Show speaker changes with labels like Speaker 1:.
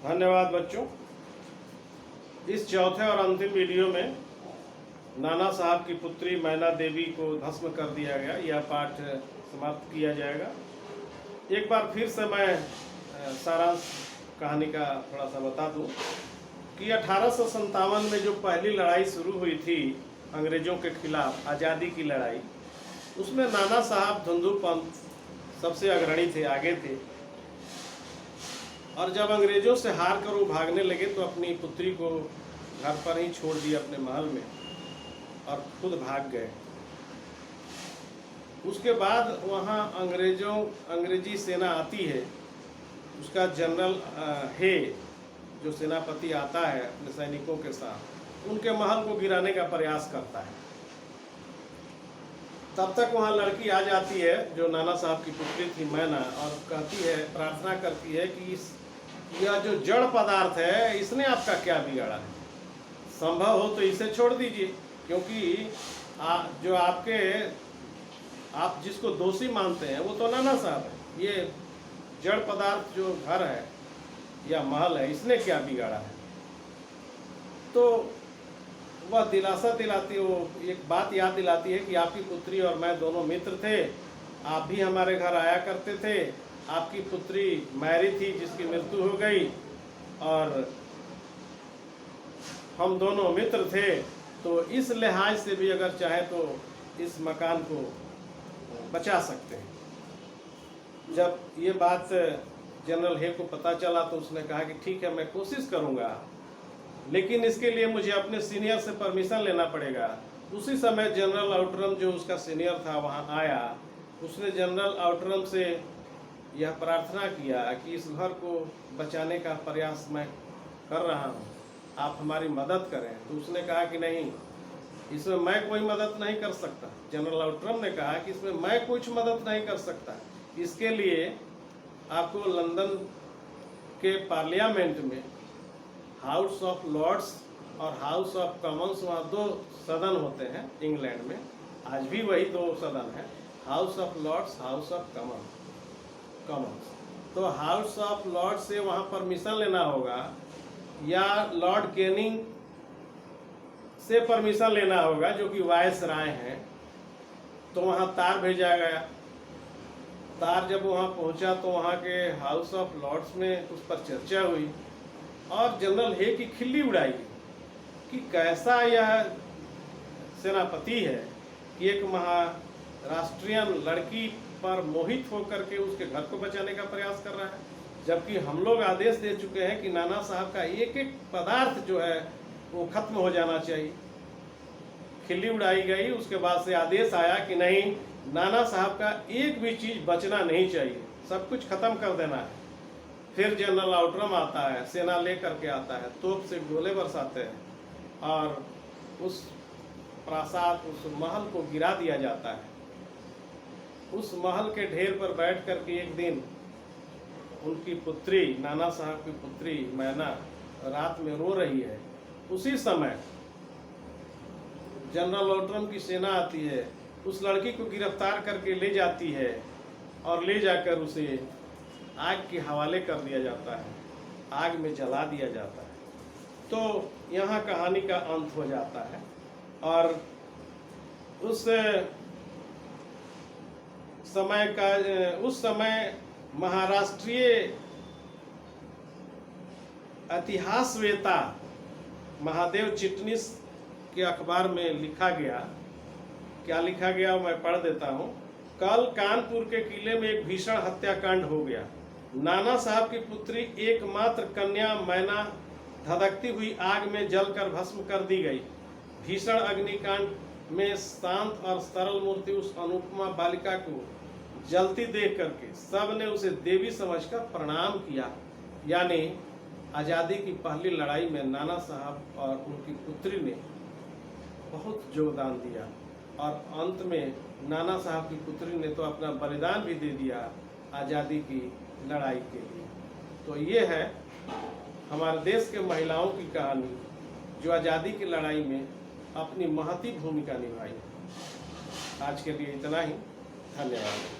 Speaker 1: धन्यवाद बच्चों। इस चौथे और अंतिम वीडियो में नाना साहब की पुत्री मैना देवी को भस्म कर दिया गया, यह पाठ समाप्त किया जाएगा। एक बार फिर से मैं सारांश कहानी का थोड़ा सा बता दूं कि 1857 में जो पहली लड़ाई शुरू हुई थी अंग्रेज़ों के खिलाफ, आज़ादी की लड़ाई, उसमें नाना साहब धुंधु पंत सबसे अग्रणी थे, आगे थे। और जब अंग्रेज़ों से हार कर वो भागने लगे तो अपनी पुत्री को घर पर ही छोड़ दिया अपने महल में और खुद भाग गए। उसके बाद वहाँ अंग्रेजी सेना आती है, उसका जनरल हे जो सेनापति आता है अपने सैनिकों के साथ, उनके महल को गिराने का प्रयास करता है। तब तक वहाँ लड़की आ जाती है जो नाना साहब की पुत्री थी मैना, और कहती है, प्रार्थना करती है कि यह जो जड़ पदार्थ है इसने आपका क्या बिगाड़ा है, संभव हो तो इसे छोड़ दीजिए, क्योंकि जो आप जिसको दोषी मानते हैं वो तो नाना साहब है। ये जड़ पदार्थ जो घर है या महल है, इसने क्या बिगाड़ा है। तो वह दिलासा दिलाती, वो एक बात याद दिलाती है कि आपकी पुत्री और मैं दोनों मित्र थे, आप भी हमारे घर आया करते थे, आपकी पुत्री मैरी थी जिसकी मृत्यु हो गई, और हम दोनों मित्र थे, तो इस लिहाज से भी अगर चाहे तो इस मकान को बचा सकते हैं। जब ये बात जनरल हे को पता चला तो उसने कहा कि ठीक है, मैं कोशिश करूँगा, लेकिन इसके लिए मुझे अपने सीनियर से परमिशन लेना पड़ेगा। उसी समय जनरल आउटरम जो उसका सीनियर था वहाँ आया। उसने जनरल आउटरम से यह प्रार्थना किया कि इस घर को बचाने का प्रयास मैं कर रहा हूँ, आप हमारी मदद करें। तो उसने कहा कि नहीं, इसमें मैं कोई मदद नहीं कर सकता। जनरल आउटरम ने कहा कि इसमें मैं कुछ मदद नहीं कर सकता, इसके लिए आपको लंदन के पार्लियामेंट में हाउस ऑफ लॉर्ड्स और हाउस ऑफ कॉमन्स, वहाँ दो सदन होते हैं इंग्लैंड में, आज भी वही दो सदन है, House of Lords, House of Commons. तो हाउस ऑफ लॉर्ड्स से वहाँ परमिशन लेना होगा, या लॉर्ड कैनिंग से परमिशन लेना होगा जो कि वायसराय हैं। तो वहाँ तार भेजा गया। तार जब वहाँ पहुँचा तो वहाँ के हाउस ऑफ लॉर्ड्स में उस पर चर्चा हुई और जनरल हे की खिल्ली उड़ाई कि कैसा यह सेनापति है कि एक महाराष्ट्रीयन लड़की पर मोहित होकर के उसके घर को बचाने का प्रयास कर रहा है, जबकि हम लोग आदेश दे चुके हैं कि नाना साहब का एक एक पदार्थ जो है वो खत्म हो जाना चाहिए। खिल्ली उड़ाई गई। उसके बाद से आदेश आया कि नहीं, नाना साहब का एक भी चीज़ बचना नहीं चाहिए, सब कुछ खत्म कर देना है। फिर जनरल आउटरम आता है, सेना लेकर के आता है, तोप से गोले बरसाते हैं और उस प्रासाद, उस महल को गिरा दिया जाता है। उस महल के ढेर पर बैठ कर के एक दिन उनकी पुत्री, नाना साहब की पुत्री मैना रात में रो रही है। उसी समय जनरल आउटरम की सेना आती है, उस लड़की को गिरफ्तार करके ले जाती है और ले जाकर उसे आग के हवाले कर दिया जाता है, आग में जला दिया जाता है। तो यहाँ कहानी का अंत हो जाता है। और उस समय महाराष्ट्रीय इतिहासवेता महादेव चिटनिस के अखबार में लिखा गया, क्या लिखा गया मैं पढ़ देता हूँ। कल कानपुर के किले में एक भीषण हत्याकांड हो गया। नाना साहब की पुत्री एकमात्र कन्या मैना धधकती हुई आग में जलकर भस्म कर दी गई। भीषण अग्निकांड में शांत और सरल मूर्ति उस अनुपमा बालिका को जलती देख करके सब ने उसे देवी समझकर प्रणाम किया। यानी आज़ादी की पहली लड़ाई में नाना साहब और उनकी पुत्री ने बहुत योगदान दिया, और अंत में नाना साहब की पुत्री ने तो अपना बलिदान भी दे दिया आज़ादी की लड़ाई के लिए। तो ये है हमारे देश के महिलाओं की कहानी जो आज़ादी की लड़ाई में अपनी महती भूमिका निभाई। आज के लिए इतना ही। धन्यवाद।